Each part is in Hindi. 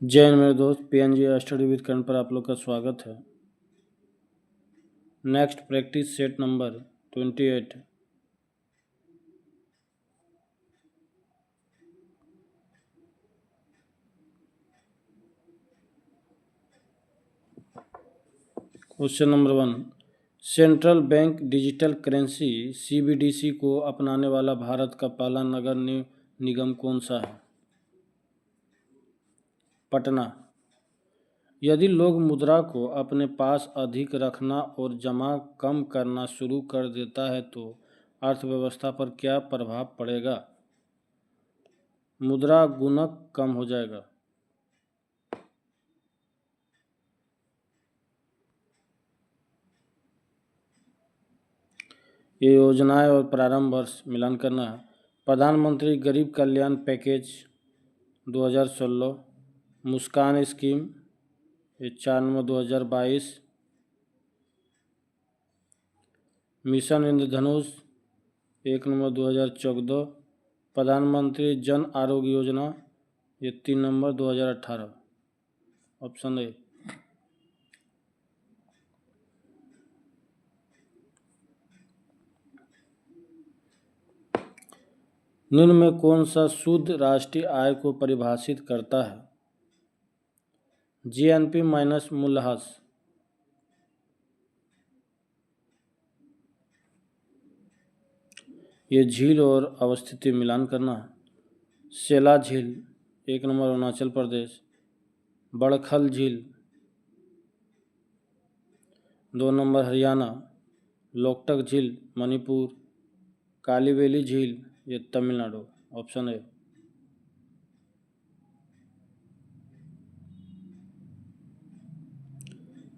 जय हिंद मेरे दोस्त, पीएनजी स्टडी विद कर्ण पर आप लोग का स्वागत है। Next practice set number 28। Question number 1। Central bank digital currency CBDC को अपनाने वाला भारत का पहला नगर निगम कौन सा है? पटना। यदि लोग मुद्रा को अपने पास अधिक रखना और जमा कम करना शुरू कर देता है तो अर्थव्यवस्था पर क्या प्रभाव पड़ेगा? मुद्रा गुणक कम हो जाएगा। ये योजनाएं और प्रारंभ वर्ष मिलान करना है। प्रधानमंत्री गरीब कल्याण पैकेज 2016, मुस्कान स्कीम ये 4/9/2022, मिशन इंद्रधनुष 1/9/2014, प्रधानमंत्री जन आरोग्य योजना ये 3/2018। Option A. निम्न में कौन सा शुद्ध राष्ट्रीय आय को परिभाषित करता है? जीएनपी माइनस मूल्यह्रास। ये झील और अवस्थिति मिलान करना है। सेला झील 1 नंबर अरुणाचल प्रदेश, बड़खल झील 2 नंबर हरियाणा, लोकटक झील मणिपुर, कालीबेली झील ये तमिलनाडु। Option A.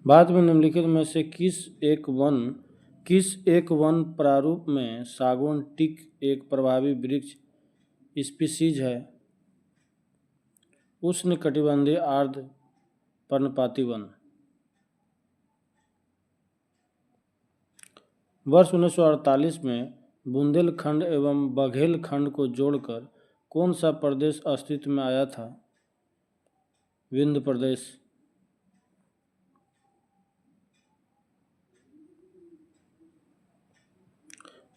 भारत में निम्नलिखित में से किस एक वन प्रारूप में सागौन टीक एक प्रभावी वृक्ष स्पीशीज है? उष्णकटिबंधीय आर्द्र पर्णपाती वन। वर्ष 1948 में बुंदेलखंड एवं बघेलखंड को जोड़कर कौन सा प्रदेश अस्तित्व में आया था? विंध्य प्रदेश।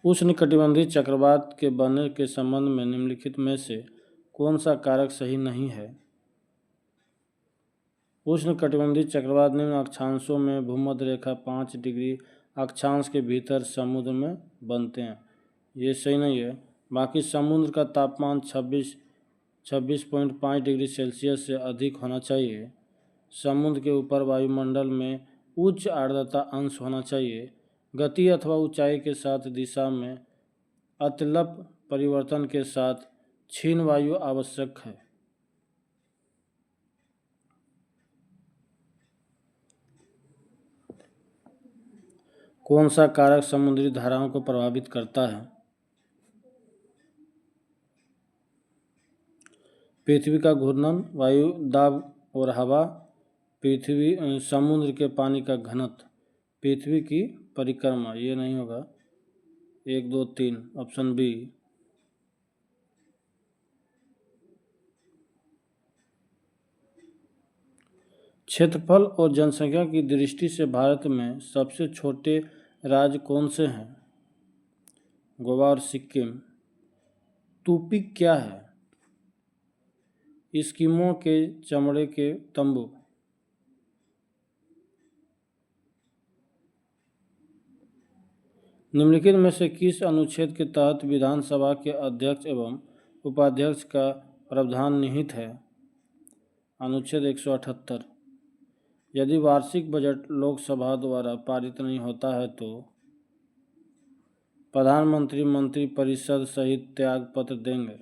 उष्णकटिबंधीय चक्रवात के बनने के संबंध में निम्नलिखित में से कौन सा कारक सही नहीं है? उष्णकटिबंधीय चक्रवात निम्न अक्षांशों में भूमध्य रेखा 5 डिग्री अक्षांश के भीतर समुद्र में बनते हैं। ये सही नहीं है। बाकी समुद्र का तापमान 26.5 डिग्री सेल्सियस से अधिक होना चाहिए। समुद्र के ऊपर वायुमंडल में उच्च आर्द्रता अंश होना चाहिए। गति अथवा ऊंचाई के साथ दिशा में अतिलप परिवर्तन के साथ क्षीण वायु आवश्यक है। कौन सा कारक समुद्री धाराओं को प्रभावित करता है? पृथ्वी का घूर्णन, वायु दाब और हवा, पृथ्वी समुद्र के पानी का घनत्व, पृथ्वी की परिक्रमा। ये नहीं होगा। 1, 2, 3 ऑप्शन बी। क्षेत्रफल और जनसंख्या की दृष्टि से भारत में सबसे छोटे राज्य कौन से हैं? गोवा और सिक्किम। टूपिक क्या है? एस्किमो के चमड़े के तंबू। निम्नलिखित में से किस अनुच्छेद के तहत विधानसभा के अध्यक्ष एवं उपाध्यक्ष का प्रावधान निहित है? अनुच्छेद 178। यदि वार्षिक बजट लोकसभा द्वारा पारित नहीं होता है तो प्रधानमंत्री मंत्रिपरिषद सहित त्याग पत्र देंगे।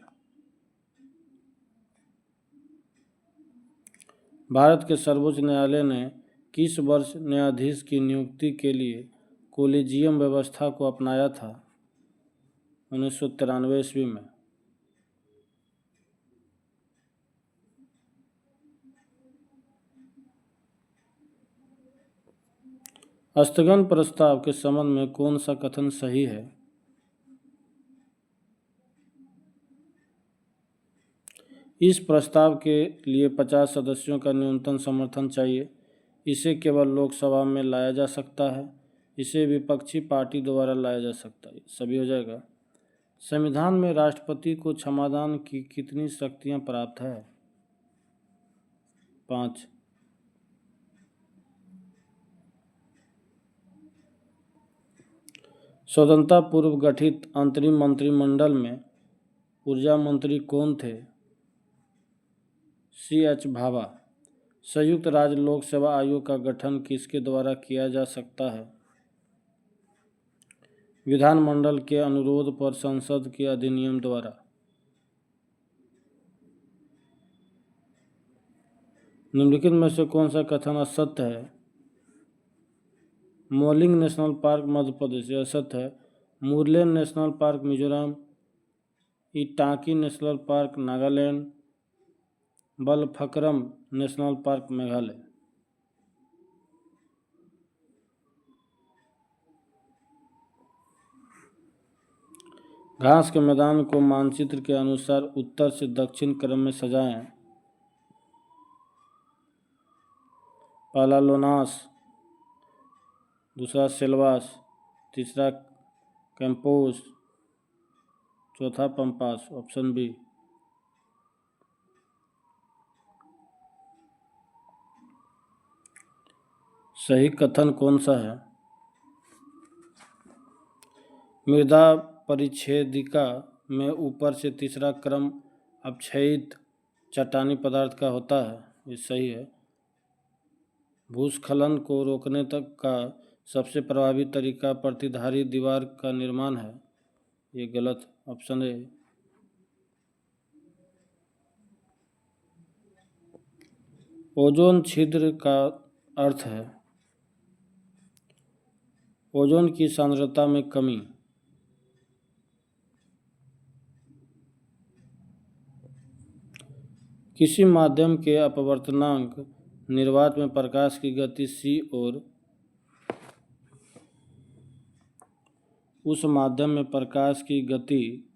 भारत के सर्वोच्च न्यायालय ने किस वर्ष न्यायाधीश की नियुक्ति के लिए कोलिजियम व्यवस्था को अपनाया था? 1993 ईस्वी में। स्थगन प्रस्ताव के संबंध में कौन सा कथन सही है? इस प्रस्ताव के लिए 50 सदस्यों का न्यूनतम समर्थन चाहिए। इसे केवल लोकसभा में लाया जा सकता है। इसे विपक्षी पार्टी द्वारा लाया जा सकता है। सभी हो जाएगा। संविधान में राष्ट्रपति को क्षमादान की कितनी शक्तियां प्राप्त है? 5। स्वतंत्रता पूर्व गठित अंतरिम मंत्रिमंडल में ऊर्जा मंत्री कौन थे? CH भाभा। संयुक्त राज्य लोक सेवा आयोग का गठन किसके द्वारा किया जा सकता है? विधानमंडल के अनुरोध पर संसद के अधिनियम द्वारा। निम्नलिखित में से कौन सा कथन असत्य है? मोलिंग नेशनल पार्क मध्य प्रदेश, यह असत्य है। Murlen national park Mizoram, Intanki national park Nagaland, Balphakram national park Meghalaya. घास के मैदान को मानचित्र के अनुसार उत्तर से दक्षिण क्रम में सजाएं। पहला लोनास, दूसरा सेल्वास, तीसरा कैंपोस, चौथा पंपास। Option B. सही कथन कौन सा है? मृदा परिच्छेदिका में ऊपर से तीसरा क्रम अपक्षयित चट्टानी पदार्थ का होता है। ये सही है। भूस्खलन को रोकने तक का सबसे प्रभावी तरीका प्रतिधारी दीवार का निर्माण है। ये गलत। Option A. ओजोन छिद्र का अर्थ है ओजोन की सांद्रता में कमी। किसी माध्यम के अपवर्तनांक निर्वात में प्रकाश की गति c और उस माध्यम में प्रकाश की गति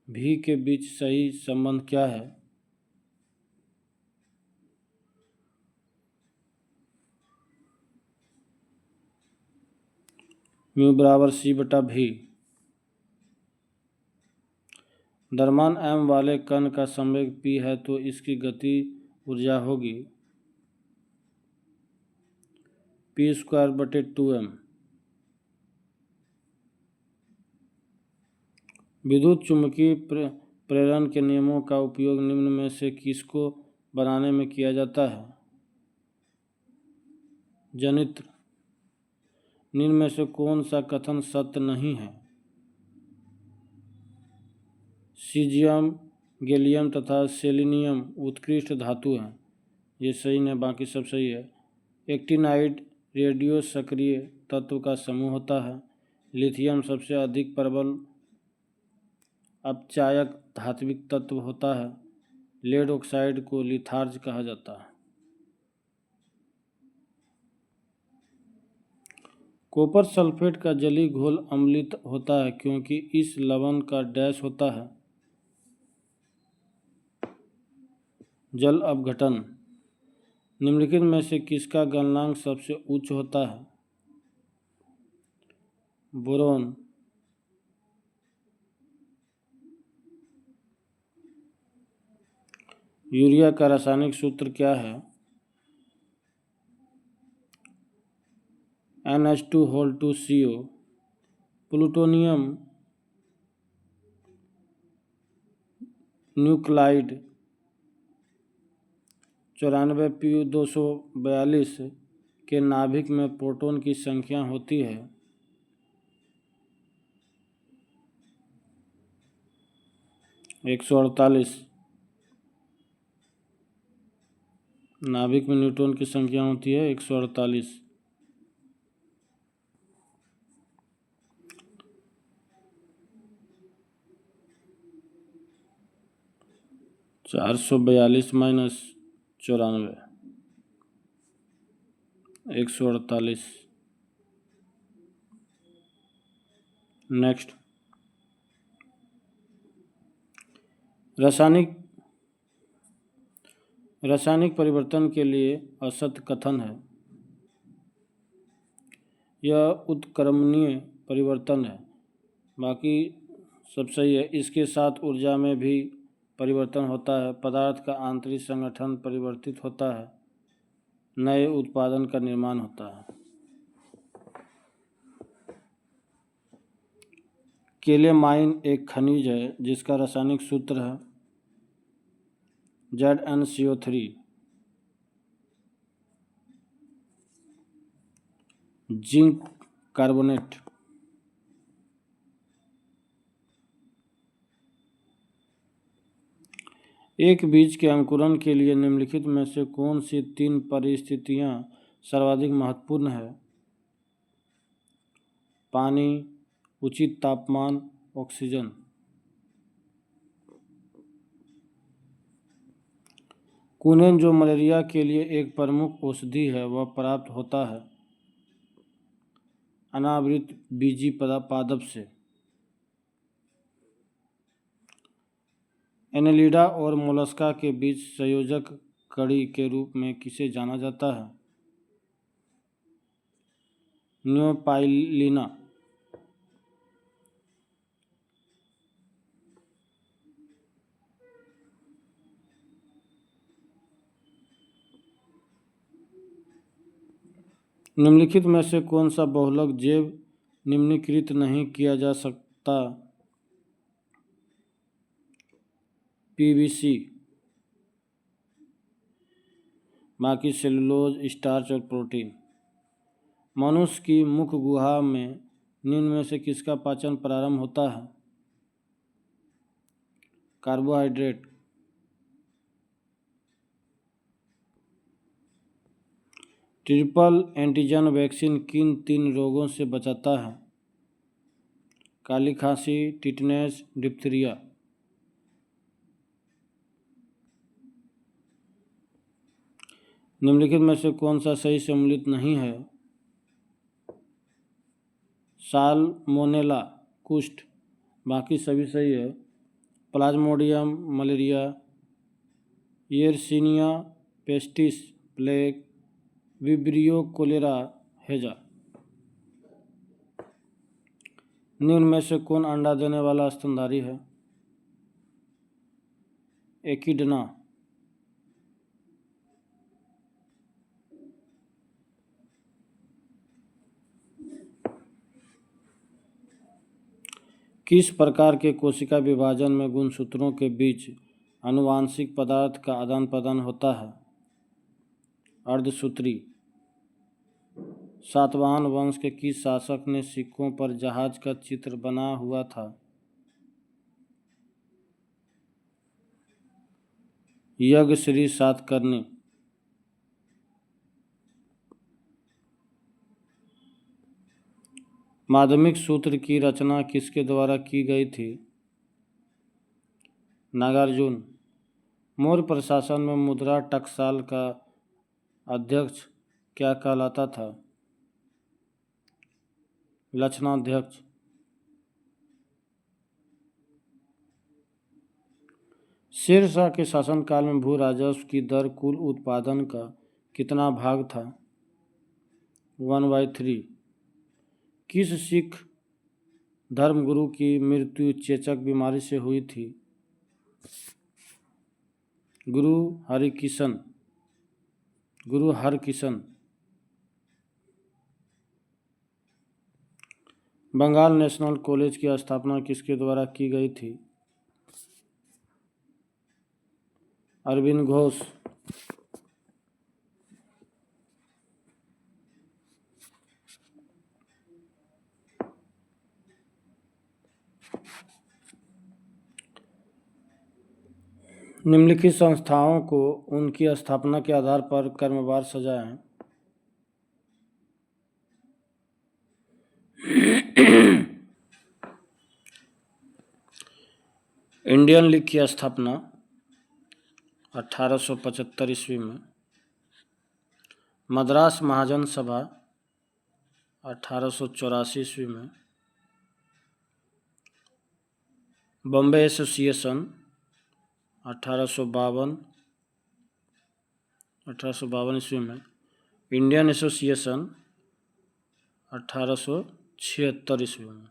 v के बीच सही संबंध क्या है? म्यू बराबर c/v। द्रव्यमान m वाले कण का संवेग p है तो इसकी गति ऊर्जा होगी p²/2m। विद्युत चुम्बकीय प्रेरण के नियमों का उपयोग निम्न में से किसको बनाने में किया जाता है? जनित्र। निम्न में से कौन सा कथन सत्य नहीं है? सीजियम, गैलियम तथा सेलेनियम उत्कृष्ट धातु हैं। ये सही नहीं, बाकी सब सही है। एक्टिनाइड रेडियो सक्रिय तत्व का समूह होता है। लिथियम सबसे अधिक प्रबल अपचायक धात्विक तत्व होता है। लेड ऑक्साइड को लिथार्ज कहा जाता है। कॉपर सल्फेट का जलीय घोल अम्लित होता है क्योंकि इस लवण का डैश होता है जल अपघटन। निम्नलिखित में से किसका गलनांक सबसे उच्च होता है? बोरोन। यूरिया का रासायनिक सूत्र क्या है? NH2CO। प्लूटोनियम न्यूक्लाइड 94Pu242 के नाभिक में प्रोटॉन की संख्या होती है 148। नाभिक में न्यूट्रॉन की संख्या होती है 148। 442 माइनस 94 148। नेक्स्ट, रासायनिक रासायनिक परिवर्तन के लिए असत कथन है। यह उत्क्रमणीय परिवर्तन है, बाकी सब सही है। इसके साथ ऊर्जा में भी परिवर्तन होता है, पदार्थ का आंतरिक संगठन परिवर्तित होता है, नए उत्पादन का निर्माण होता है। केलेमाइन एक खनिज है जिसका रासायनिक सूत्र है ZnCO3। Zinc carbonate. एक बीज के अंकुरण के लिए निम्नलिखित में से कौन सी 3 परिस्थितियां सर्वाधिक महत्वपूर्ण है? पानी, उचित तापमान, ऑक्सीजन। कुनेन जो मलेरिया के लिए एक प्रमुख औषधि है वह प्राप्त होता है अनावृत बीजी पादप से। एनेलिडा और मोलस्का के बीच संयोजक कड़ी के रूप में किसे जाना जाता है? न्यूपाइलिना। निम्नलिखित में से कौन सा बहुलक जैव निम्नीकृत नहीं किया जा सकता? PVC, बाकी सेलुलोज, स्टार्च और प्रोटीन। मनुष्य की मुख गुहा में निम्न में से किसका पाचन प्रारंभ होता है? कार्बोहाइड्रेट। ट्रिपल एंटीजन वैक्सीन किन 3 रोगों से बचाता है? काली खांसी, टिटनेस, डिप्थीरिया। निम्नलिखित में से कौन सा सही सम्मिलित नहीं है? साल्मोनेला, कुष्ठ, बाकी सभी सही है। Plasmodium, malaria, yersinia pestis, plague, vibrio cholera, हैजा। निम्न में से कौन अंडा देने वाला स्तनधारी है? एकिडना। किस प्रकार के कोशिका विभाजन में गुणसूत्रों के बीच आनुवांशिक पदार्थ का आदान प्रदान होता है? अर्धसूत्री। सातवाहन वंश के किस शासक ने सिक्कों पर जहाज का चित्र बना हुआ था? यज्ञश्री सातकर्णी। माध्यमिक सूत्र की रचना किसके द्वारा की गई थी? नागार्जुन। मौर्य प्रशासन में मुद्रा टकसाल का अध्यक्ष क्या कहलाता था? लक्षणाध्यक्ष। शेरशाह के शासनकाल में भू राजस्व की दर कुल उत्पादन का कितना भाग था? 1/3। किस सिख धर्मगुरु की मृत्यु चेचक बीमारी से हुई थी? गुरु हरकिशन। बंगाल नेशनल कॉलेज की स्थापना किसके द्वारा की गई थी? अरविंद घोष। निम्नलिखित संस्थाओं को उनकी स्थापना के आधार पर क्रमवार सजाएं। इंडियन लीग की स्थापना 1875 ईस्वी में। मद्रास महाजन सभा 1884 ईस्वी में। बॉम्बे एसोसिएशन 1852। 1852 ईस्वी में। इंडियन एसोसिएशन 1876 ईस्वी में।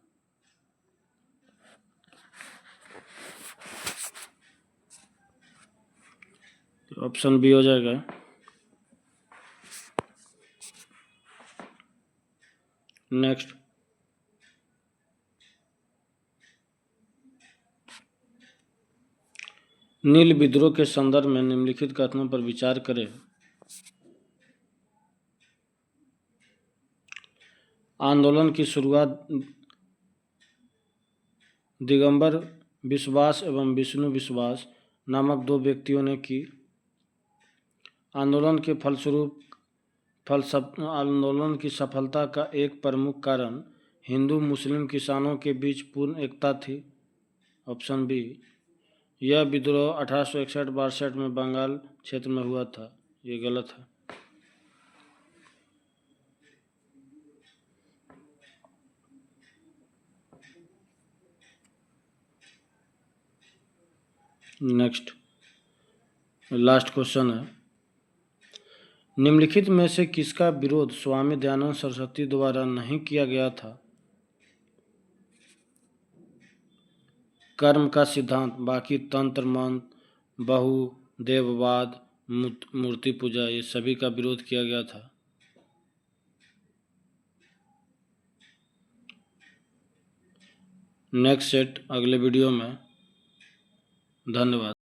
ऑप्शन बी हो जाएगा। नेक्स्ट, नील विद्रोह के संदर्भ में निम्नलिखित कथनों पर विचार करें। आंदोलन की शुरुआत दिगंबर विश्वास एवं विष्णु विश्वास नामक दो व्यक्तियों ने की। आंदोलन के फलस्वरूप आंदोलन की सफलता का एक प्रमुख कारण हिंदू मुस्लिम किसानों के बीच पूर्ण एकता थी। ऑप्शन बी, यह विद्रोह 1861-62 में बंगाल क्षेत्र में हुआ था। ये गलत है। नेक्स्ट, लास्ट क्वेश्चन है, निम्नलिखित में से किसका विरोध स्वामी दयानंद सरस्वती द्वारा नहीं किया गया था? कर्म का सिद्धांत, बाकी तंत्र मंत्र, बहुदेववाद, मूर्ति पूजा, ये सभी का विरोध किया गया था। नेक्स्ट सेट अगले वीडियो में। धन्यवाद।